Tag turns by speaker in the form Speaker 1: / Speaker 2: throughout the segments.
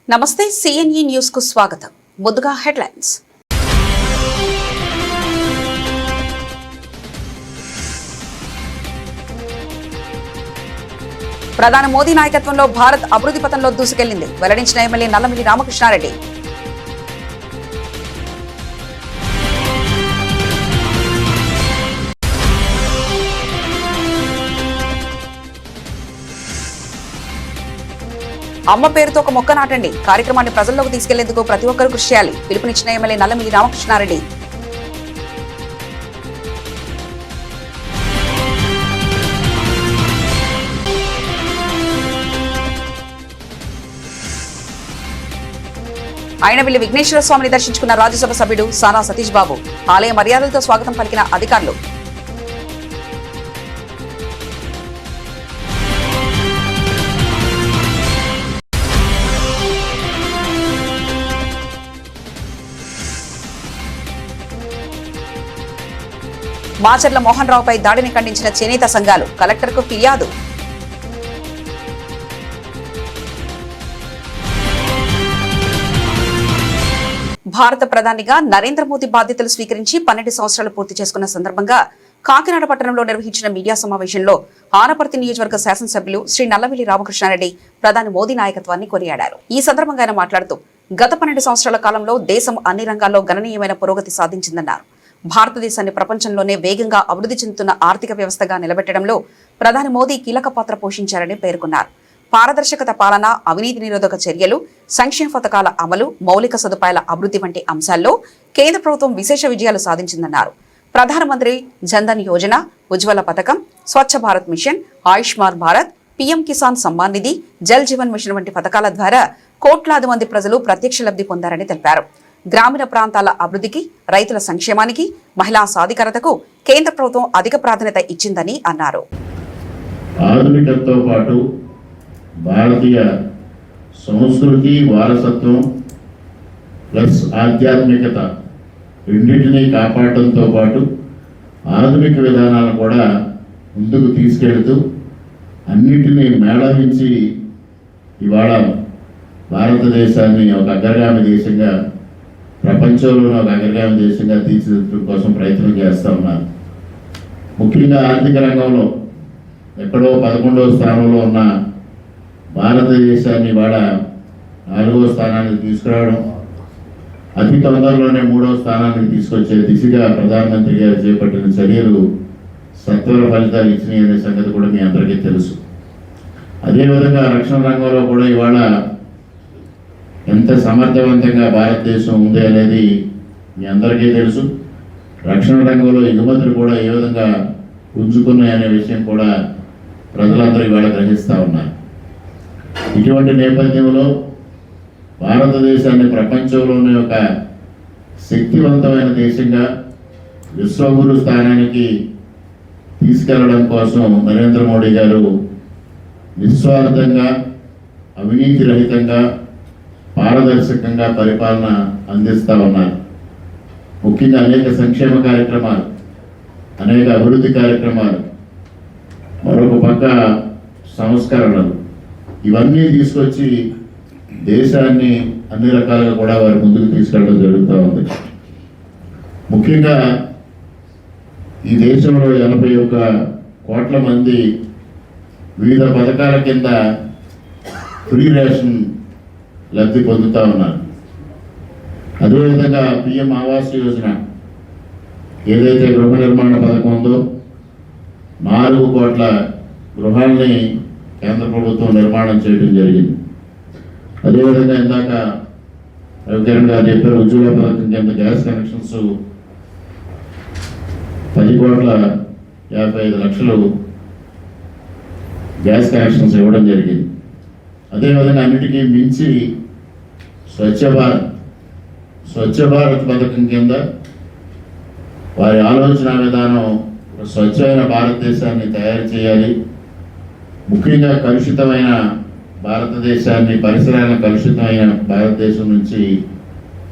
Speaker 1: నమస్తే సిఎన్ఈ న్యూస్ కు స్వాగతం. ముందుగా హెడ్లైన్స్. ప్రధాని మోదీ నాయకత్వంలో భారత్ అభివృద్ధి పథంలో దూసుకెళ్లింది వెల్లడించిన ఎమ్మెల్యే నల్లమిల్లి రామకృష్ణారెడ్డి. అమ్మ పేరుతో ఒక మొక్క నాటండి కార్యక్రమాన్ని ప్రజల్లోకి తీసుకెళ్లేందుకు ప్రతి ఒక్కరూ కృషి చేయాలి పిలుపునిచ్చిన ఎమ్మెల్యే నల్లమిల్లి రామకృష్ణారెడ్డి. ఆయనవిల్లి విఘ్నేశ్వర స్వామిని దర్శించుకున్న రాజ్యసభ సభ్యుడు సానా సతీష్ బాబు. ఆలయ మర్యాదలతో స్వాగతం పలికిన అధికారులు. మాచర్ల మోహన్ రావుపై దాడిని ఖండించిన చేనేత సంఘాలు కలెక్టర్కు ఫిర్యాదు. భారత ప్రధానిగా నరేంద్ర మోదీ బాధ్యతలు స్వీకరించి 12 సంవత్సరాలు పూర్తి చేసుకున్న సందర్భంగా కాకినాడ పట్టణంలో నిర్వహించిన మీడియా సమావేశంలో ఆనపర్తి నియోజకవర్గ శాసనసభ్యులు శ్రీ నల్లమిల్లి రామకృష్ణారెడ్డి ప్రధాని మోదీ నాయకత్వాన్ని కొనియాడారు. ఈ సందర్భంగా ఆయన మాట్లాడుతూ గత 12 సంవత్సరాల కాలంలో దేశం అన్ని రంగాల్లో గణనీయమైన పురోగతి సాధించిందన్నారు. భారతదేశాన్ని ప్రపంచంలోనే వేగంగా అభివృద్ధి చెందుతున్న ఆర్థిక వ్యవస్థగా నిలబెట్టడంలో ప్రధాని మోదీ కీలక పాత్ర పోషించారని పేర్కొన్నారు. పారదర్శకత పాలన, అవినీతి నిరోధక చర్యలు, సంక్షేమ పథకాల అమలు, మౌలిక సదుపాయాల అభివృద్ధి వంటి అంశాల్లో కేంద్ర ప్రభుత్వం విశేష విజయాలు సాధించిందన్నారు. ప్రధానమంత్రి జన్ధన్ యోజన, ఉజ్వల పథకం, Swachh Bharat machine, Ayushman Bharat, PM Kisan Samman Nidhi, Jal Jeevan machine వంటి పథకాల ద్వారా కోట్లాది మంది ప్రజలు ప్రత్యక్ష లబ్ధి పొందారని తెలిపారు. గ్రామీణ ప్రాంతాల అభివృద్ధికి, రైతుల సంక్షేమానికి, మహిళా సాధికారతకు కేంద్ర ప్రభుత్వం అధిక ప్రాధాన్యత ఇచ్చిందని అన్నారు.
Speaker 2: ఆధునికతతో పాటు భారతీయ సంస్కృతి, వారసత్వం ప్లస్ ఆధ్యాత్మికత రెండింటినీ కాపాడటంతో పాటు ఆధునిక విధానాలను కూడా ముందుకు తీసుకెళ్తూ అన్నిటినీ మేళవించి ఇవాళ భారతదేశాన్ని ఒక అగ్రగామి దేశంగా, ప్రపంచంలోనే ఒక అగ్రగామి దేశంగా తీర్చిదిద్దడం కోసం ప్రయత్నం చేస్తూ ఉన్నారు. ముఖ్యంగా ఆర్థిక రంగంలో ఎక్కడో 11వ స్థానంలో ఉన్న భారతదేశాన్ని ఇవాళ 4వ స్థానానికి తీసుకురావడం, అతి తొందరలోనే 3వ స్థానానికి తీసుకొచ్చే దిశగా ప్రధానమంత్రి గారు చేపట్టిన చర్యలు సత్వర ఫలితాలు ఇచ్చినాయి అనే సంగతి కూడా మీ అందరికీ తెలుసు. అదేవిధంగా రక్షణ రంగంలో కూడా ఇవాళ ఎంత సమర్థవంతంగా భారతదేశం ఉంది అనేది మీ అందరికీ తెలుసు. రక్షణ రంగంలో ఎగుమతులు కూడా ఏ విధంగా పుంజుకున్నాయి అనే విషయం కూడా ప్రజలందరూ ఇవాళ గ్రహిస్తూ ఉన్నారు. ఇటువంటి నేపథ్యంలో భారతదేశాన్ని ప్రపంచంలోనే ఒక శక్తివంతమైన దేశంగా విశ్వగురు స్థానానికి తీసుకెళ్లడం కోసం నరేంద్ర మోడీ గారు నిస్వార్థంగా, అవినీతి రహితంగా, పారదర్శకంగా పరిపాలన అందిస్తూ ఉన్నారు. ముఖ్యంగా అనేక సంక్షేమ కార్యక్రమాలు, అనేక అభివృద్ధి కార్యక్రమాలు, మరొక పక్క సంస్కరణలు, ఇవన్నీ తీసుకొచ్చి దేశాన్ని అన్ని రకాలుగా కూడా వారి ముందుకు తీసుకెళ్ళడం జరుగుతూ ఉంది. ముఖ్యంగా ఈ దేశంలో 81 కోట్ల మంది వివిధ పథకాల కింద ఫ్రీ రేషన్ లబ్ధి పొందుతూ ఉన్నారు. అదేవిధంగా పిఎం ఆవాస్ యోజన ఏదైతే గృహ నిర్మాణ పథకం ఉందో 4 కోట్ల గృహాలని కేంద్ర ప్రభుత్వం నిర్మాణం చేయడం జరిగింది. అదేవిధంగా ఇందాక రవికిరణ్ గారు చెప్పారు, ఉజ్వల పథకం కింద గ్యాస్ కనెక్షన్స్ 10,55,00,000 గ్యాస్ కనెక్షన్స్ ఇవ్వడం జరిగింది. అదేవిధంగా అన్నిటికీ మించి స్వచ్ఛ భారత్ పథకం కింద వారి ఆలోచన విధానం స్వచ్ఛమైన భారతదేశాన్ని తయారు చేయాలి, ముఖ్యంగా కలుషితమైన భారతదేశాన్ని, పరిసరాలను కలుషితమైన భారతదేశం నుంచి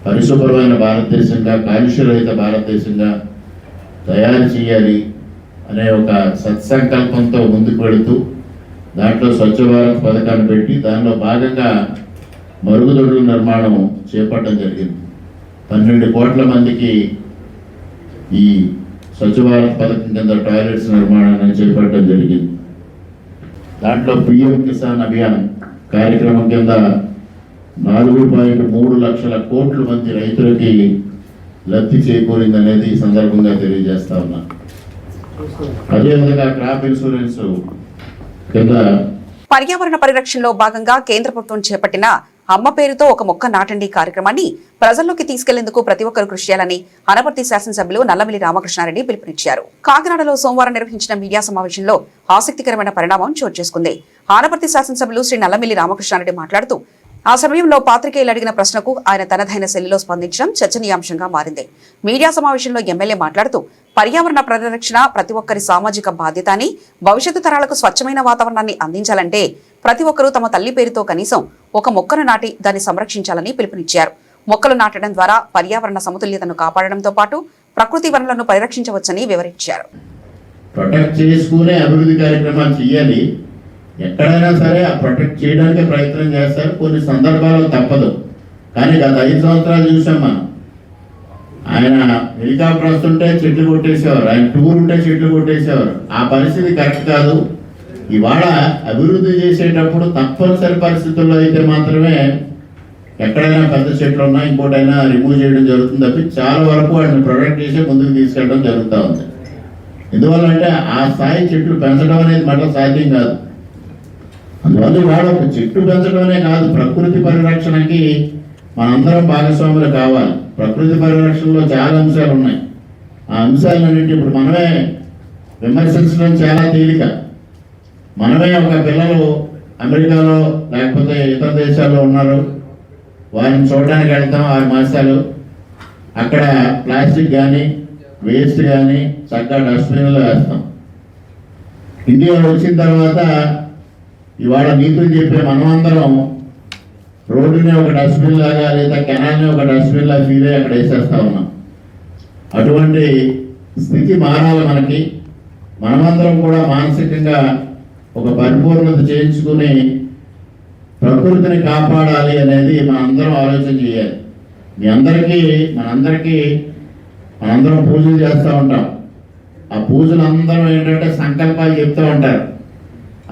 Speaker 2: పరిశుభ్రమైన భారతదేశంగా, కాలుష్యరహిత భారతదేశంగా తయారు చేయాలి అనే ఒక సత్సంకల్పంతో ముందుకు వెళుతూ దాంట్లో స్వచ్ఛ భారత్ పథకాన్ని పెట్టి దానిలో భాగంగా మరుగుదొడ్ల నిర్మాణం చేపట్టడం జరిగింది. 12 కోట్ల మందికి ఈ స్వచ్ఛ భారత్ పథకం కింద టాయిలెట్స్ నిర్మాణాన్ని చేపట్టడం జరిగింది. దాంట్లో పిఎం కిసాన్ అభియాన్ కార్యక్రమం కింద 4.3 లక్షల కోట్ల మంది రైతులకి లబ్ధి చేకూరిందనేది ఈ సందర్భంగా తెలియజేస్తా ఉన్నా. అదేవిధంగా క్రాప్ ఇన్సూరెన్స్ కింద
Speaker 1: పర్యావరణ పరిరక్షణలో భాగంగా కేంద్ర ప్రభుత్వం చేపట్టిన అమ్మ పేరుతో ఒక మొక్క నాటండి కార్యక్రమాన్ని ప్రజల్లోకి తీసుకెళ్లేందుకు ప్రతి ఒక్కరూ కృషి చేయాలని అనపర్తి శాసనసభ్యులు నల్లమిల్లి రామకృష్ణారెడ్డి పిలుపునిచ్చారు. కాకినాడలో సోమవారం నిర్వహించిన మీడియా సమావేశంలో ఆసక్తికరమైన పరిణామం చోటు చేసుకుంది. ఆనపర్తి శాసనసభ్యులు శ్రీ నల్లమిల్లి రామకృష్ణారెడ్డి మాట్లాడుతూ ఆ సమయంలో పాత్రికేయులు అడిగిన ప్రశ్నకు ఆయన తనదైన శైలిలో స్పందించడం చర్చనీయాంశంగా మారింది. మీడియా సమావేశంలో ఎమ్మెల్యే మాట్లాడుతూ పర్యావరణ పరిరక్షణ ప్రతి ఒక్కరి సామాజిక బాధ్యత అని, భవిష్యత్తు తరాలకు స్వచ్ఛమైన వాతావరణాన్ని అందించాలంటే ప్రతి ఒక్కరూ తమ తల్లి పేరుతో కనీసం ఒక మొక్కను నాటి దాన్ని సంరక్షించాలని పిలుపునిచ్చారు. మొక్కలు నాటడం ద్వారా పర్యావరణ సమతుల్యతను కాపాడడంతో పాటు ప్రకృతి వనరులను పరిరక్షించవచ్చని వివరించారు.
Speaker 2: ప్రొటెక్ట్ చేసుకునే అభివృద్ధి కార్యక్రమాలు చేయాలి. ఎక్కడైనా సరే ఆ ప్రొటెక్ట్ చేయడానికి ప్రయత్నం చేస్తారు. కొన్ని సందర్భాల్లో తప్పదు. కానీ గత 5 సంవత్సరాలు చూసాం మనం. ఆయన హెలికాప్టర్ వస్తుంటే చెట్లు కొట్టేసేవారు, ఆయన టూర్ ఉంటే చెట్లు కొట్టేసేవారు. ఆ పరిస్థితి కరెక్ట్ కాదు. ఇవాళ అభివృద్ధి చేసేటప్పుడు తప్పనిసరి పరిస్థితుల్లో అయితే మాత్రమే ఎక్కడైనా పెద్ద చెట్లు ఉన్నా ఇంకోటైనా రిమూవ్ చేయడం జరుగుతుంది తప్పి చాలా వరకు వాటిని ప్రొటెక్ట్ చేసి ముందుకు తీసుకెళ్ళడం జరుగుతూ ఉంది. ఎందువల్ల అంటే ఆ స్థాయి చెట్లు పెంచడం అనేది మళ్ళీ సాధ్యం కాదు. అందువల్ల ఇవాళ ఒక చెట్టు పెంచడమే కాదు, ప్రకృతి పరిరక్షణకి మనందరం భాగస్వాములు కావాలి. ప్రకృతి పరిరక్షణలో చాలా అంశాలు ఉన్నాయి. ఆ అంశాలన్నింటి ఇప్పుడు మనమే విమర్శించడం చాలా తేలిక. మనమే ఒక పిల్లలు అమెరికాలో లేకపోతే ఇతర దేశాల్లో ఉన్నారు, వారిని చూడడానికి వెళ్తాం 6 మాసాలు. అక్కడ ప్లాస్టిక్ కానీ వేస్ట్ కానీ చక్కగా డస్ట్బిన్లో వేస్తాం. ఇండియాలో వచ్చిన తర్వాత ఇవాళ నీతులు చెప్పే మనమందరం రోడ్డుని ఒక డస్ట్బిన్ లాగా లేదా కెనాల్ని ఒక డస్ట్బిన్ లాగా ఫీల్ అయ్యి అక్కడ వేసేస్తా ఉన్నాం. అటువంటి స్థితి మారాలి మనకి. మనమందరం కూడా మానసికంగా ఒక పరిపూర్ణత చేయించుకుని ప్రకృతిని కాపాడాలి అనేది మనందరం ఆలోచన చేయాలి. మనందరం పూజలు చేస్తూ ఉంటాం. ఆ పూజలు అందరం ఏంటంటే సంకల్పాలు చెప్తూ ఉంటారు.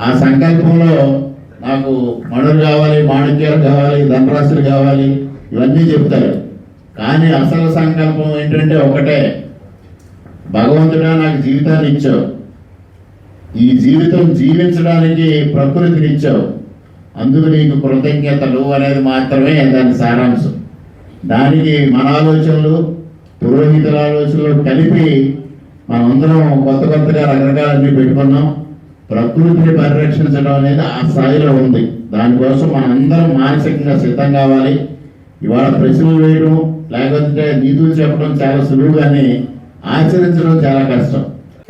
Speaker 2: ఆ సంకల్పంలో నాకు మణులు కావాలి, మాణిక్యాలు కావాలి, ధనరాశులు కావాలి, ఇవన్నీ చెప్తారు. కానీ అసలు సంకల్పం ఏంటంటే ఒకటే, భగవంతుడా నాకు జీవితాన్ని ఇచ్చావు, ఈ జీవితం జీవించడానికి ప్రకృతిని ఇచ్చావు, అందుకు నీకు కృతజ్ఞతలు అనేది మాత్రమే దాని సారాంశం. దానికి మన ఆలోచనలు పురోహితుల ఆలోచనలు కలిపి మనమందరం కొత్తగా రకరకాలన్నీ పెట్టుకున్నాం. ప్రకృతిని పరిరక్షించడం అనేది ఆ స్థాయిలో ఉంది. దానికోసం మనందరం మానసికంగా సిద్ధం కావాలి. ఇవాళ ప్రశ్నలు వేయడం లేకపోతే నీతులు చెప్పడం చాలా సులువు, కానీ ఆచరించడం చాలా కష్టం.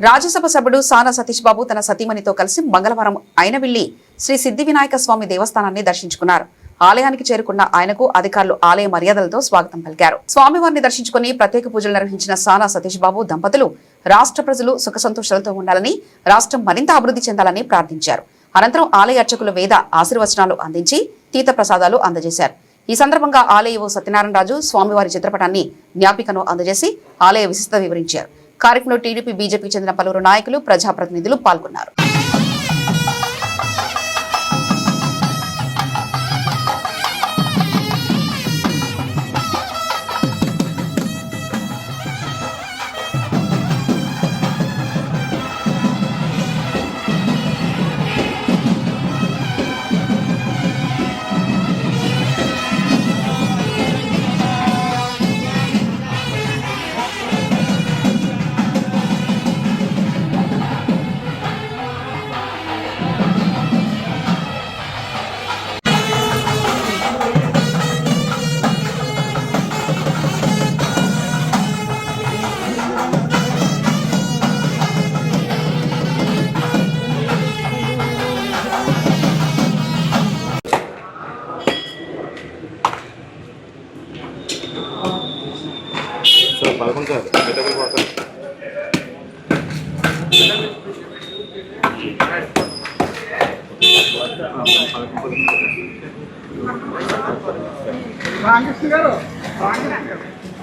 Speaker 1: రాజ్యసభ సభ్యుడు సానా సతీష్ బాబు తన సతీమణితో కలిసి మంగళవారం అయినవిల్లి శ్రీ సిద్ధి వినాయక స్వామి దేవస్థానాన్ని దర్శించుకున్నారు. ఆలయానికి చేరుకున్న ఆయనకు అధికారులు ఆలయ మర్యాదలతో స్వాగతం పలికారు. స్వామివారిని దర్శించుకుని ప్రత్యేక పూజలు నిర్వహించిన సానా సతీష్ బాబు దంపతులు రాష్ట్ర ప్రజలు సుఖ సంతోషాలతో ఉండాలని, రాష్ట్రం మరింత అభివృద్ధి చెందాలని ప్రార్థించారు. అనంతరం ఆలయ అర్చకులు వేద ఆశీర్వచనాలు అందించి తీర్థ ప్రసాదాలు అందజేశారు. ఈ సందర్భంగా ఆలయ సత్యనారాయణ రాజు స్వామివారి చిత్రపటాన్ని జ్ఞాపికను అందజేసి ఆలయ విశిష్టత వివరించారు. కార్యక్రమంలో టీడీపీ, బీజేపీకి చెందిన పలువురు నాయకులు, ప్రజాప్రతినిధులు పాల్గొన్నారు.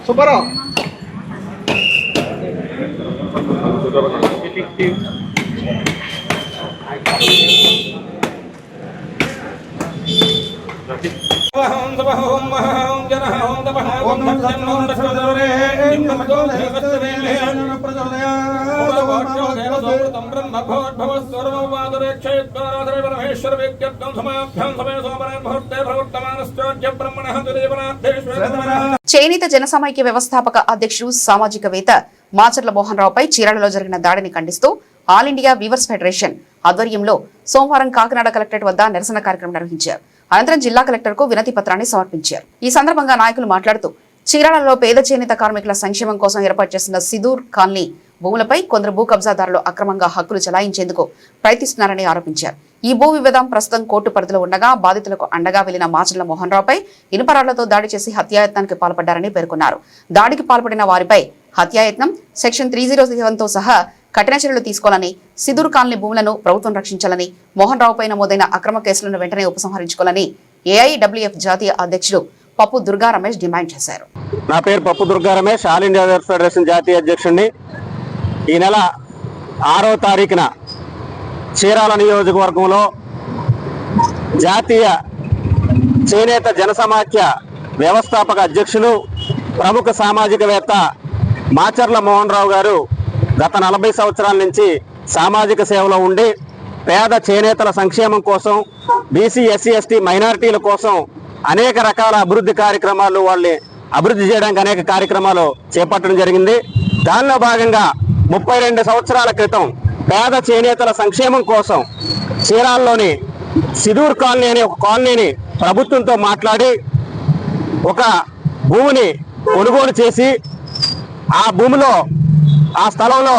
Speaker 3: సుబ్బారావు
Speaker 1: చేనేత జనసమైక్య వ్యవస్థాపక అధ్యక్షుడు సామాజికవేత్త మాచర్ల మోహన్ రావుపై చీరాలలో జరిగిన దాడిని ఖండిస్తూ ఆల్ ఇండియా వీవర్స్ ఫెడరేషన్ ఆధ్వర్యంలో సోమవారం కాకినాడ కలెక్టరేట్ వద్ద నిరసన కార్యక్రమం నిర్వహించారు. అనంతరం జిల్లా కలెక్టర్ కు వినతి పత్రాన్ని సమర్పించారు. ఈ సందర్భంగా నాయకులు మాట్లాడుతూ చీరాలలో పేద చేనేత కార్మికుల సంక్షేమం కోసం ఏర్పాటు చేసిన సిదూర్ కాలనీ భూములపై కొందరు భూ కబ్జాదారులు అక్రమంగా హక్కులు చెలాయించేందుకు ప్రయత్నిస్తున్నారని ఆరోపించారు. ఈ భూ వివాదం ప్రస్తుతం కోర్టు పరిధిలో ఉండగా బాధితులకు అండగా వెళ్లిన మాచర్ల మోహన్ రావుపై ఇనుపరాళ్లతో దాడి చేసి హత్యాయత్నానికి పాల్పడ్డారని పేర్కొన్నారు. దాడికి పాల్పడిన వారిపై హత్యాయత్నం సెక్షన్ 307తో సహా కఠిన చర్యలు తీసుకోవాలని, సిదూర్ కాలనీ భూములను ప్రభుత్వం రక్షించాలని, మోహన్ రావుపై నమోదైన అక్రమ కేసులను వెంటనే ఉపసంహరించుకోవాలని ఏఐడబ్ల్యూఎఫ్ జాతీయ అధ్యక్షుడు పప్పు దుర్గా రమేష్ డిమాండ్ చేశారు.
Speaker 4: నా పేరు Pappu Durga Ramesh, all India weavers federation జాతీయ అధ్యక్షుడిని. ఈ నెల 6వ తారీఖున చీరాల నియోజకవర్గంలో జాతీయ చేనేత జనసమాఖ్య వ్యవస్థాపక అధ్యక్షులు ప్రముఖ సామాజికవేత్త మాచర్ల మోహన్ రావు గారు గత 40 సంవత్సరాల నుంచి సామాజిక సేవలో ఉండి పేద చేనేతల సంక్షేమం కోసం, బీసీ ఎస్సీ ఎస్టీ మైనారిటీల కోసం అనేక రకాల అభివృద్ధి కార్యక్రమాలు వాళ్ళని అభివృద్ధి చేయడానికి అనేక కార్యక్రమాలు చేపట్టడం జరిగింది. దానిలో భాగంగా 32 సంవత్సరాల క్రితం పేద చేనేతల సంక్షేమం కోసం చీరాల్లోని సిదూర్ కాలనీ అనే ఒక కాలనీని ప్రభుత్వంతో మాట్లాడి ఒక భూమిని కొనుగోలు చేసి ఆ భూమిలో ఆ స్థలంలో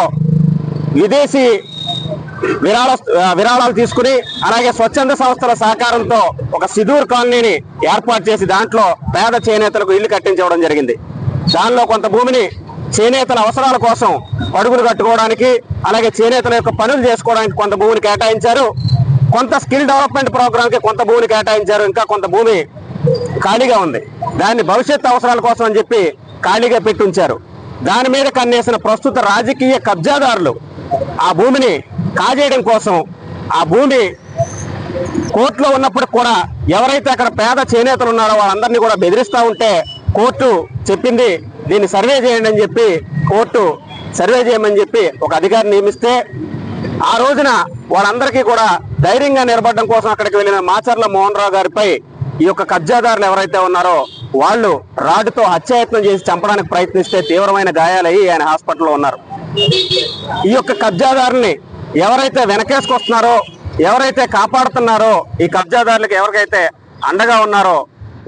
Speaker 4: విదేశీ విరాళాలు తీసుకుని అలాగే స్వచ్ఛంద సంస్థల సహకారంతో ఒక సిదూర్ కాలనీని ఏర్పాటు చేసి దాంట్లో పేద చేనేతలకు ఇల్లు కట్టించడం జరిగింది. దానిలో కొంత భూమిని చేనేతల అవసరాల కోసం అడుగులు కట్టుకోవడానికి, అలాగే చేనేతల యొక్క పనులు చేసుకోవడానికి కొంత భూమిని కేటాయించారు. కొంత స్కిల్ డెవలప్మెంట్ ప్రోగ్రామ్కి కొంత భూమిని కేటాయించారు. ఇంకా కొంత భూమి ఖాళీగా ఉంది. దాన్ని భవిష్యత్తు అవసరాల కోసం అని చెప్పి ఖాళీగా పెట్టి ఉంచారు. దాని మీద కన్నేసిన ప్రస్తుత రాజకీయ కబ్జాదారులు ఆ భూమిని కాజేయడం కోసం ఆ భూమి కోర్టులో ఉన్నప్పుడు కూడా ఎవరైతే అక్కడ పేద చేనేతలు ఉన్నారో వాళ్ళందరినీ కూడా బెదిరిస్తూ ఉంటే కోర్టు చెప్పింది దీన్ని సర్వే చేయండి అని చెప్పి, కోర్టు సర్వే చేయమని చెప్పి ఒక అధికారిని నియమిస్తే ఆ రోజున వాళ్ళందరికీ కూడా ధైర్యంగా నిలబడడం కోసం అక్కడికి వెళ్ళిన మాచర్ల మోహన్ రావు గారిపై ఈ యొక్క కబ్జాదారులు ఎవరైతే ఉన్నారో వాళ్ళు రాడ్డుతో హత్యాయత్నం చేసి చంపడానికి ప్రయత్నిస్తే తీవ్రమైన గాయాలయ్యి ఆయన హాస్పిటల్లో ఉన్నారు. ఈ యొక్క కబ్జాదారుల్ని ఎవరైతే వెనకేసుకొస్తున్నారో, ఎవరైతే కాపాడుతున్నారో, ఈ కబ్జాదారులకు ఎవరికైతే అండగా ఉన్నారో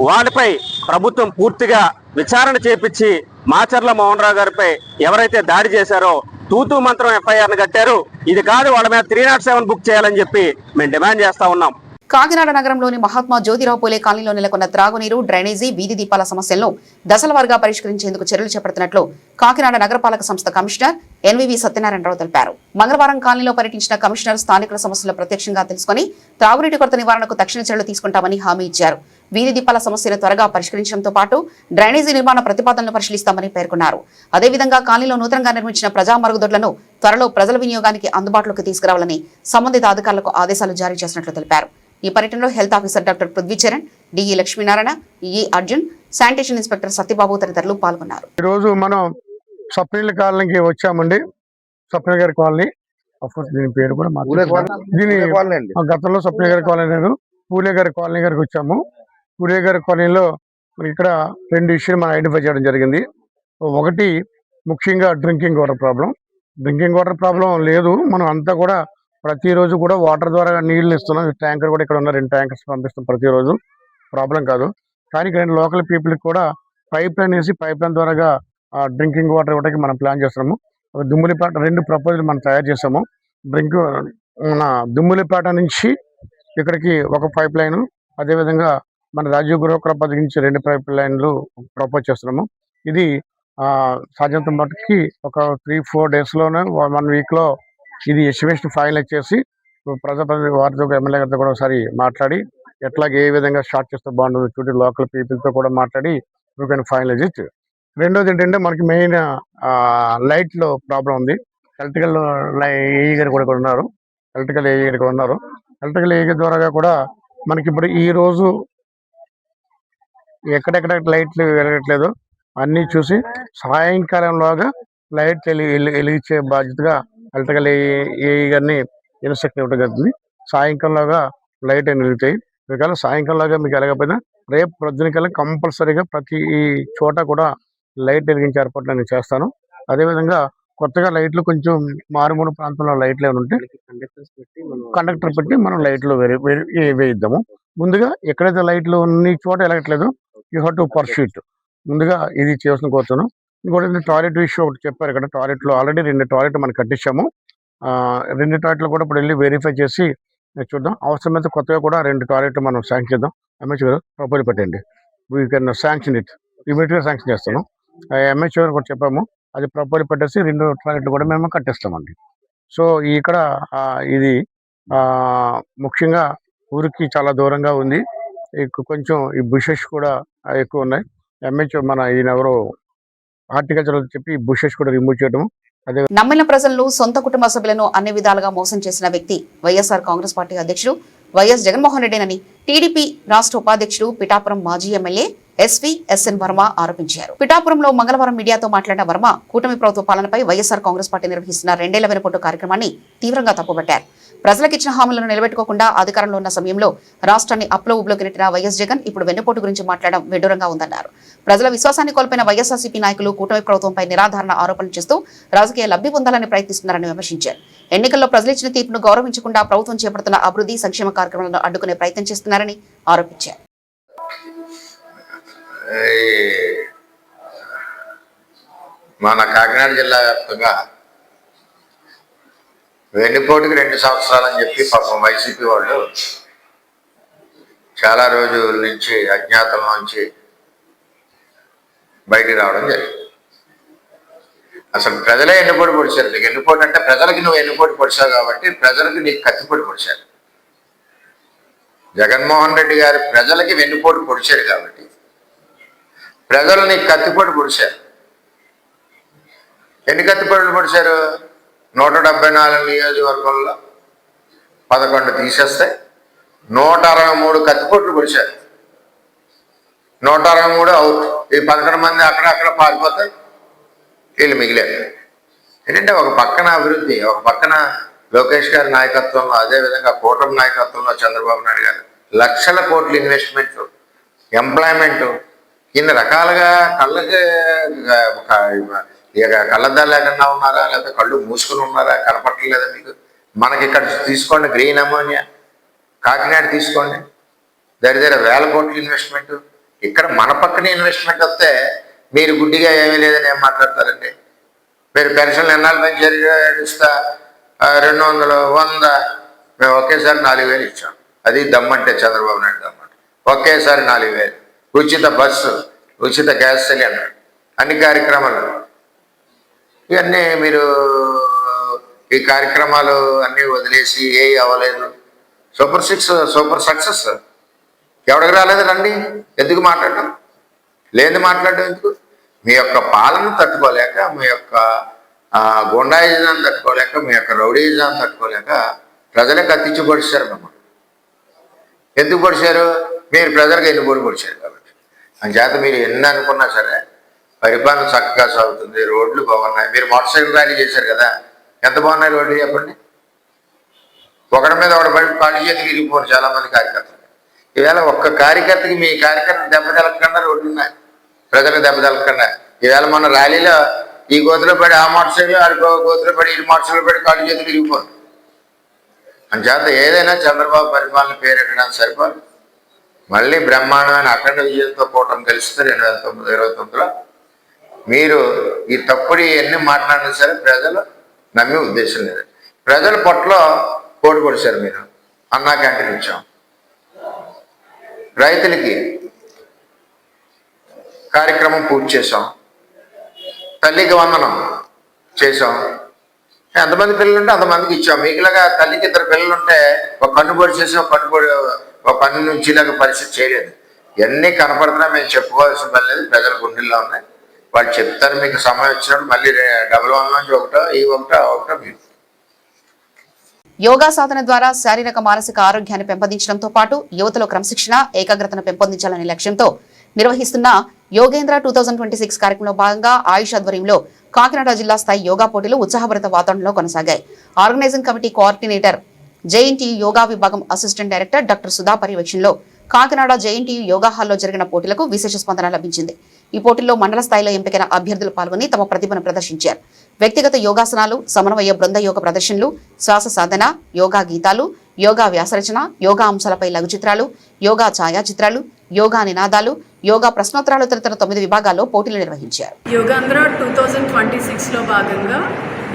Speaker 4: వాళ్ళపై ప్రభుత్వం పూర్తిగా విచారణ చేపించి మాచర్ల మోహన్ రావు గారిపై ఎవరైతే దాడి చేశారో తూతూ మంత్రం ఎఫ్ఐఆర్ను కట్టారు. ఇది కాదు, వాళ్ళ మీద 307 బుక్ చేయాలని చెప్పి మేము డిమాండ్ చేస్తా ఉన్నాం.
Speaker 1: కాకినాడ నగరంలోని మహాత్మా జ్యోతిరావు పూలే కాలనీలో నెలకొన్న త్రాగునీరు, డ్రైనేజీ, వీధి దీపాల సమస్యలను దశలవారీగా పరిష్కరించేందుకు చర్యలు చేపడుతున్నట్లు కాకినాడ నగరపాలక సంస్థ కమిషనర్ ఎన్వీవీ సత్యనారాయణరావు తెలిపారు. మంగళవారం కాలనీలో పర్యటించిన కమిషనర్ స్థానికుల సమస్యలు ప్రత్యక్షంగా తెలుసుకుని త్రాగునీటి కొరత నివారణకు తక్షణ చర్యలు తీసుకుంటామని హామీ ఇచ్చారు. వీధి దీపాల సమస్యను త్వరగా పరిష్కరించడంతో పాటు డ్రైనేజీ నిర్మాణ ప్రతిపాదనలు పరిశీలిస్తామని పేర్కొన్నారు. అదేవిధంగా కాలనీలో నూతనంగా నిర్మించిన ప్రజా మరుగుదొడ్లను త్వరలో ప్రజల వినియోగానికి అందుబాటులోకి తీసుకురావాలని సంబంధిత అధికారులకు ఆదేశాలు జారీ చేసినట్లు తెలిపారు. ఈ పర్యటనలో health officer doctor Prithvi Charan, DE Lakshminarayana, EE Arjun, sanitation inspector Satyababu తదితరులు పాల్గొన్నారు.
Speaker 3: ఈ రోజు మనం స్వప్నిల్ కాలనీకి వచ్చామండి. స్వప్నిల్ గారి కాలనీ, దీని పేరు కూడా దీని గతంలో స్వప్నిల్ గారి కాలనీ లేదు, పూలే గారి కాలనీ గారికి వచ్చాము. పూలే గారి కాలనీలో ఇక్కడ 2 ఇష్యూలు మనం ఐడెంటిఫై చేయడం జరిగింది. ఒకటి ముఖ్యంగా డ్రింకింగ్ వాటర్ ప్రాబ్లం లేదు. మనం అంతా కూడా ప్రతిరోజు కూడా వాటర్ ద్వారా నీళ్లు ఇస్తున్నాం. ట్యాంకర్ కూడా ఇక్కడ ఉన్న 2 ట్యాంకర్స్ పంపిస్తాం ప్రతిరోజు, ప్రాబ్లం కాదు. కానీ ఇక్కడ లోకల్ పీపుల్కి కూడా పైప్ లైన్ వేసి పైప్ లైన్ ద్వారా డ్రింకింగ్ వాటర్ ఇవ్వడానికి మనం ప్లాన్ చేస్తున్నాము. దుమ్ములిపేట 2 ప్రపోజల్ మనం తయారు చేసాము. మన దుమ్ములిపేట నుంచి ఇక్కడికి ఒక పైప్ లైన్, అదేవిధంగా మన రాజీవ్ గృహ నుంచి 2 పైప్ లైన్లు ప్రపోజ్ చేస్తున్నాము. ఇది సాధ్యంత మట్టుకి ఒక 3-4 డేస్లోనే 1 వీక్లో ఇది ఎస్టిమేషన్ ఫైనల్ చేసి ప్రజాప్రతినిధి వారితో ఎమ్మెల్యే గారితో కూడా ఒకసారి మాట్లాడి ఎట్లాగే ఏ విధంగా స్టార్ట్ చేస్తే బాగుంటుంది చూడండి, లోకల్ పీపుల్తో కూడా మాట్లాడి యూ కెన్ ఫైనలైజ్ ఇట్. రెండోది ఏంటంటే మనకి మెయిన్ లైట్లో ప్రాబ్లం ఉంది. ఎలక్ట్రికల్ ఏఈ గారు కూడా ఉన్నారు. ఎలక్ట్రికల్ ఏఈ గారు ఉన్నారు. ఎలక్ట్రికల్ ఏఈ ద్వారా కూడా మనకి ఇప్పుడు ఈ రోజు ఎక్కడెక్కడ లైట్లు వెలగట్లేదు అన్నీ చూసి సాయంకాలంలోగా లైట్ వెలిగించే బాధ్యతగా ఎలక్ట్రికల్ ఏఈ గారిని ఇన్స్ట్రక్షన్ ఇవ్వడం జరుగుతుంది. సాయంకాలంలోగా లైట్ అని వెలుగుతాయి. ఒకవేళ సాయంకాలంలోగా మీకు ఎలగకపోయినా రేపు ప్రొద్దునకల్లా కంపల్సరీగా ప్రతి చోట కూడా లైట్ వెలిగించే ఏర్పాట్లు నేను చేస్తాను. అదేవిధంగా కొత్తగా లైట్లు కొంచెం మారుమూల ప్రాంతంలో లైట్లు ఏమైనా ఉంటే కండక్టర్ పెట్టి మనం లైట్లు వేయిద్దాము. ముందుగా ఎక్కడైతే లైట్లు ఉన్న చోట ఎలగట్లేదు యూ హ్యావ్ టు పర్సూట్. ముందుగా ఇది చేయాల్సిన కోరుతాను. ఇంకోటి టాయిలెట్ విషయం ఒకటి చెప్పారు. ఇక్కడ టాయిలెట్లో ఆల్రెడీ 2 టాయిలెట్ మనం కట్టించాము. 2 టాయిలెట్లు కూడా ఇప్పుడు వెళ్ళి వెరిఫై చేసి చూద్దాం. అవసరమైతే కొత్తగా కూడా 2 టాయిలెట్లు మనం శాంక్షన్ చేద్దాం. ఎంహెచ్ గారు ప్రపోజల్ పెట్టండి. వీ కెన్ శాంక్షన్ ఇట్, ఇమీడియట్గా శాంక్షన్ చేస్తాను. ఎంహెచ్ గారు కూడా చెప్పాము, అది ప్రపోజల్ పెట్టేసి 2 టాయిలెట్లు కూడా మేము కట్టిస్తామండి. సో ఇక్కడ ఇది ముఖ్యంగా ఊరికి చాలా దూరంగా ఉంది. కొంచెం ఈ బుషెస్ కూడా ఎక్కువ ఉన్నాయి. ఎంహెచ్ మన ఈయన ఎవరో హార్టికల్చర్ చెప్పి బుషెస్ కూడా రిమూవ్ చేయడం.
Speaker 1: నమ్మిన ప్రజలను సొంత కుటుంబ సభ్యులను అన్ని విధాలుగా మోసం చేసిన వ్యక్తి వైఎస్ఆర్ కాంగ్రెస్ పార్టీ అధ్యక్షుడు వైఎస్ జగన్మోహన్ రెడ్డినని టీడీపీ రాష్ట్ర ఉపాధ్యక్షుడు పిఠాపురం మాజీ ఎమ్మెల్యే ఎస్ఎన్ వర్మ ఆరోపించారు. పిఠాపురంలో మంగళవారం మీడియాతో మాట్లాడిన వర్మ కూటమి ప్రభుత్వ పాలనపై వైఎస్ఆర్ కాంగ్రెస్ పార్టీ నిర్వహిస్తున్న 2 ఏళ్ల వెనుపోటు కార్యక్రమాన్ని తీవ్రంగా తప్పుపట్టారు. ప్రజలకిచ్చిన హామీలను నిలబెట్టుకోకుండా అధికారంలో ఉన్న సమయంలో రాష్ట్రాన్ని అప్లో ఉబ్లోకి నెట్టిన వైఎస్ జగన్ ఇప్పుడు వెన్నుపోటు గురించి మాట్లాడడం విడ్డూరంగా ఉందన్నారు. ప్రజల విశ్వాసాన్ని కోల్పోయిన వైఎస్ఆర్సీపీ నాయకులు కూటమి ప్రభుత్వంపై నిరాధారణ ఆరోపణలు చేస్తూ రాజకీయ లబ్ధి పొందాలని ప్రయత్నిస్తున్నారని విమర్శించారు. ఎన్నికల్లో ప్రజలిచ్చిన తీర్పును గౌరవించకుండా ప్రభుత్వం చేపడుతున్న అభివృద్ధి సంక్షేమ కార్యక్రమాలను అడ్డుకునే ప్రయత్నం చేస్తున్నారని ఆరోపించారు.
Speaker 5: మన కాకినాడ జిల్లా వ్యాప్తంగా వెన్నుపోటుకి 2 సంవత్సరాలని చెప్పి పాపం వైసీపీ వాళ్ళు చాలా రోజుల నుంచి అజ్ఞాతం నుంచి బయటికి రావడం జరిగింది. అసలు ప్రజలే ఎన్నుపోటు పొడిచారు. నీకు ఎన్నుపోటు అంటే ప్రజలకి నువ్వు ఎన్నుపోటు పొడిచావు కాబట్టి ప్రజలకి నీకు కత్తిపోటు పొడిచారు. జగన్మోహన్ రెడ్డి గారు ప్రజలకి వెన్నుపోటు పొడిచారు కాబట్టి ప్రజలు నీకు కత్తిపోటు పొడిచారు. ఎన్ని కత్తిపోట్లు పొడిచారు? 174 నియోజకవర్గంలో 11 తీసేస్తే 163 కత్తిపోట్లు పొడిచారు. 163 అవుట్. ఈ 11 మంది అక్కడక్కడ పారిపోతాయి, వీళ్ళు మిగిలారు. ఏంటంటే ఒక పక్కన అభివృద్ధి, ఒక పక్కన లోకేష్ గారి నాయకత్వంలో, అదేవిధంగా కూటమి నాయకత్వంలో చంద్రబాబు నాయుడు గారు లక్షల కోట్ల ఇన్వెస్ట్మెంట్లు, ఎంప్లాయ్మెంట్, ఇన్ని రకాలుగా కళ్ళద్దాలు లేకుండా ఉన్నారా, లేకపోతే కళ్ళు మూసుకుని ఉన్నారా, కనపట్టలేదా మీకు? మనకి ఇక్కడ తీసుకోండి, గ్రీన్ అమోనియా, కాకినాడ తీసుకోండి, దగ్గర వేల కోట్ల ఇన్వెస్ట్మెంట్. ఇక్కడ మన పక్కనే ఇన్వెస్ట్మెంట్ వస్తే మీరు గుడ్డిగా ఏమీ లేదని ఏం మాట్లాడతారండి? మీరు పెన్షన్లు ఎన్నాళ్ళు పెంచారు? ఇస్తా 200, 100, మేము ఒకేసారి 4,000 ఇచ్చాం. అది దమ్మంటే చంద్రబాబు నాయుడు దమ్మంటే. ఒకేసారి 4,000, ఉచిత బస్సు, ఉచిత గ్యాస్ సిలిండర్, అన్ని కార్యక్రమాలు. ఇవన్నీ మీరు ఈ కార్యక్రమాలు అన్నీ వదిలేసి ఏ అవ్వలేదు. Super 6 super success. ఎవరికి రాలేదు? రండి. ఎందుకు మాట్లాడటం? లేదు మాట్లాడడం ఎందుకు? మీ యొక్క పాలన తట్టుకోలేక, మీ యొక్క గుండాయిజాన్ని తట్టుకోలేక, మీ యొక్క రౌడీయిజాన్ని తట్టుకోలేక ప్రజలే కత్తించి పొడిచారు మిమ్మల్ని. ఎందుకు పొడిచారు? మీరు ప్రజలకు ఎన్నుపోటు పొడిచారు కాబట్టి. అంచేత మీరు ఎన్ని అనుకున్నా సరే పరిపాలన చక్కగా సాగుతుంది, రోడ్లు బాగున్నాయి. మీరు మోటార్ సైకిల్ ర్యాలీ చేశారు కదా, ఎంత బాగున్నాయి రోడ్లు చెప్పండి. ఒకటి మీద ఒకటి పడి కాళ్ళు చేతికి ఇరిగిపోరు చాలామంది కార్యకర్తలు. ఈవేళ ఒక్క కార్యకర్తకి, మీ కార్యకర్తలు దెబ్బ తెలకకుండా రోడ్లు ఉన్నాయి, ప్రజలకు దెబ్బ తెలకకుండా. ఈవేళ మన ర్యాలీలో ఈ గోతులో పడి ఆ మోటార్ సైకిల్, ఆడికో గోతులో పడి ఈ మోటార్ సైకిల్ పడి కాళ్ళు చేతులు ఇరిగిపోరు. అంచేత ఏదైనా చంద్రబాబు పరిపాలన పేరెట్టడానికి సరిపోదు. మళ్ళీ బ్రహ్మాండమైన అఖండ విజయంతో కూటమి గెలిస్తే 2029లో మీరు ఈ తప్పుడు ఎన్ని మాట్లాడినా సరే ప్రజలు నమ్మే ఉద్దేశం లేదు. ప్రజల పొట్టలో కోడి పొడిచారు. మీరు అన్నా క్యాంటీన్ ఇచ్చాం, రైతులకి కార్యక్రమం పూర్తి చేసాం, తల్లికి వందనం చేసాం, ఎంతమంది పిల్లలు ఉంటే అంతమందికి ఇచ్చాం. మీకులాగా తల్లికి 2 పిల్లలు ఉంటే ఒక కన్ను పొడి చేసి ఒక కన్ను నుంచి ఇలాగ పరిస్థితి చేయలేదు. ఇవన్నీ కనపడుతున్నా మేము చెప్పుకోవాల్సిన పని లేదు. ప్రజల గుండెల్లో ఉన్నాయి, వాళ్ళు చెప్తారు. మీకు సమయం వచ్చినప్పుడు మళ్ళీ 11 నుంచి ఒకటో మీరు.
Speaker 1: యోగా సాధన ద్వారా శారీరక మానసిక ఆరోగ్యాన్ని పెంపొందించడంతో పాటు యువతలో క్రమశిక్షణ ఏకాగ్రతను పెంపొందించాలనే లక్ష్యంతో నిర్వహిస్తున్న యోగేంద్ర 2026 కార్యక్రమంలో భాగంగా ఆయుష్ ఆధ్వర్యంలో కాకినాడ జిల్లా స్థాయి యోగా పోటీలు ఉత్సాహభరిత వాతావరణంలో కొనసాగాయి. ఆర్గనైజింగ్ కమిటీ కోఆర్డినేటర్ జేఎన్టీయూ యోగా విభాగం అసిస్టెంట్ డైరెక్టర్ డాక్టర్ సుధా పర్యవేక్షణలో కాకినాడ జేఎన్టీయూ యోగా హాల్లో జరిగిన పోటీలకు విశేష స్పందన లభించింది. ఈ పోటీల్లో మండల స్థాయిలో ఎంపికైన అభ్యర్థులు పాల్గొని తమ ప్రతిభను ప్రదర్శించారు. వ్యక్తిగత యోగాసనాలు, సమన్వయ బృంద యోగ ప్రదర్శనలు, శ్వాస సాధన, యోగా గీతాలు, యోగా వ్యాసరచన, యోగా అంశాలపై లఘు చిత్రాలు, యోగా ఛాయాచిత్రాలు, యోగా నినాదాలు, యోగా ప్రశ్నోత్తరాలు తదితర 9 విభాగాల్లో పోటీలు నిర్వహించారు.
Speaker 6: యోగాంధ్ర 2026లో భాగంగా